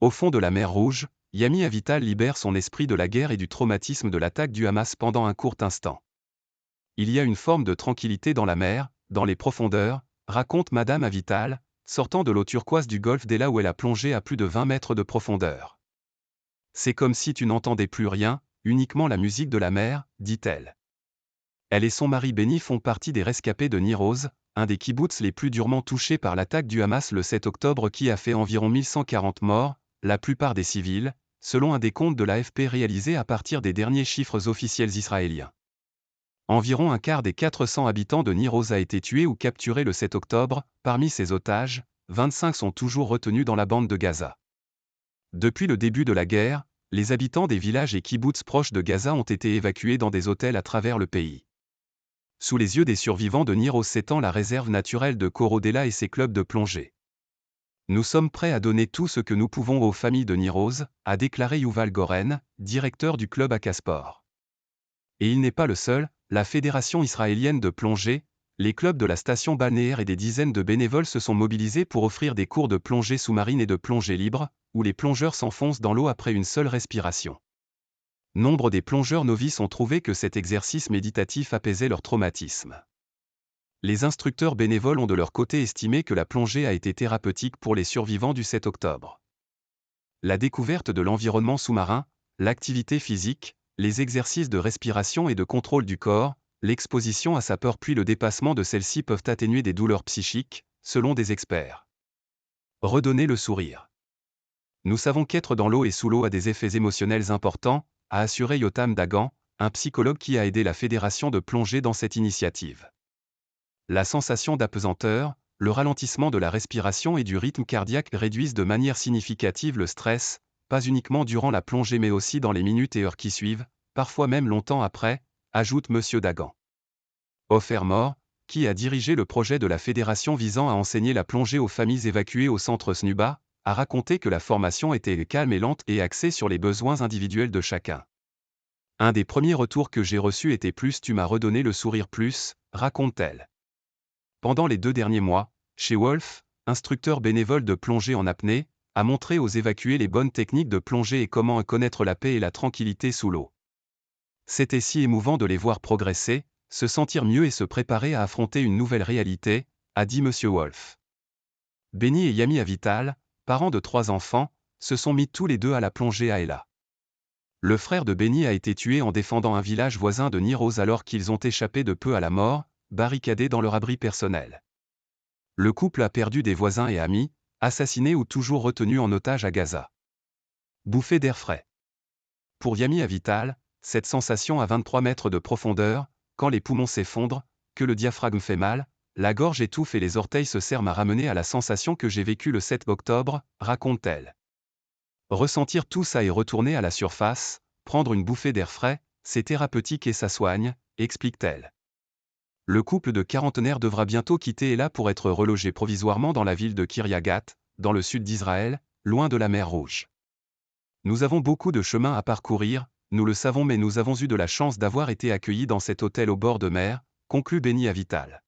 Au fond de la mer Rouge, Yami Avital libère son esprit de la guerre et du traumatisme de l'attaque du Hamas pendant un court instant. Il y a une forme de tranquillité dans la mer, dans les profondeurs, raconte Madame Avital, sortant de l'eau turquoise du golfe d'Ela où elle a plongé à plus de 20 mètres de profondeur. C'est comme si tu n'entendais plus rien, uniquement la musique de la mer, dit-elle. Elle et son mari Benny font partie des rescapés de Nir Oz, un des kibboutz les plus durement touchés par l'attaque du Hamas le 7 octobre qui a fait environ 1140 morts, la plupart des civils, selon un décompte de l'AFP réalisé à partir des derniers chiffres officiels israéliens. Environ un quart des 400 habitants de Nir Oz a été tué ou capturé le 7 octobre, parmi ces otages, 25 sont toujours retenus dans la bande de Gaza. Depuis le début de la guerre, les habitants des villages et kibboutz proches de Gaza ont été évacués dans des hôtels à travers le pays. Sous les yeux des survivants de Nir Oz s'étend la réserve naturelle de Korodela et ses clubs de plongée. Nous sommes prêts à donner tout ce que nous pouvons aux familles de Nir Oz, a déclaré Yuval Goren, directeur du club Akasport. Et il n'est pas le seul, la Fédération israélienne de plongée, les clubs de la station balnéaire et des dizaines de bénévoles se sont mobilisés pour offrir des cours de plongée sous-marine et de plongée libre, où les plongeurs s'enfoncent dans l'eau après une seule respiration. Nombre des plongeurs novices ont trouvé que cet exercice méditatif apaisait leur traumatisme. Les instructeurs bénévoles ont de leur côté estimé que la plongée a été thérapeutique pour les survivants du 7 octobre. La découverte de l'environnement sous-marin, l'activité physique, les exercices de respiration et de contrôle du corps, l'exposition à sa peur puis le dépassement de celle-ci peuvent atténuer des douleurs psychiques, selon des experts. Redonner le sourire. Nous savons qu'être dans l'eau et sous l'eau a des effets émotionnels importants, a assuré Yotam Dagan, un psychologue qui a aidé la fédération de plongée dans cette initiative. La sensation d'apesanteur, le ralentissement de la respiration et du rythme cardiaque réduisent de manière significative le stress, pas uniquement durant la plongée mais aussi dans les minutes et heures qui suivent, parfois même longtemps après, ajoute M. Dagan. Ofer Mor, qui a dirigé le projet de la fédération visant à enseigner la plongée aux familles évacuées au centre SNUBA, a raconté que la formation était calme et lente et axée sur les besoins individuels de chacun. Un des premiers retours que j'ai reçus était « tu m'as redonné le sourire plus », raconte-t-elle. Pendant les 2 derniers mois, chez Wolf, instructeur bénévole de plongée en apnée, a montré aux évacués les bonnes techniques de plongée et comment connaître la paix et la tranquillité sous l'eau. C'était si émouvant de les voir progresser, se sentir mieux et se préparer à affronter une nouvelle réalité, a dit M. Wolf. Benny et Yami Avital, parents de 3 enfants, se sont mis tous les deux à la plongée à Ela. Le frère de Benny a été tué en défendant un village voisin de Nir Oz alors qu'ils ont échappé de peu à la mort, barricadés dans leur abri personnel. Le couple a perdu des voisins et amis, assassinés ou toujours retenus en otage à Gaza. Bouffée d'air frais. Pour Yami Avital, cette sensation à 23 mètres de profondeur, quand les poumons s'effondrent, que le diaphragme fait mal, la gorge étouffe et les orteils se serrent m'a ramené à la sensation que j'ai vécue le 7 octobre, raconte-t-elle. Ressentir tout ça et retourner à la surface, prendre une bouffée d'air frais, c'est thérapeutique et ça soigne, explique-t-elle. Le couple de quarantenaires devra bientôt quitter Ela pour être relogé provisoirement dans la ville de Kiryat, dans le sud d'Israël, loin de la mer Rouge. Nous avons beaucoup de chemin à parcourir, nous le savons mais nous avons eu de la chance d'avoir été accueillis dans cet hôtel au bord de mer, conclut Benny Avital.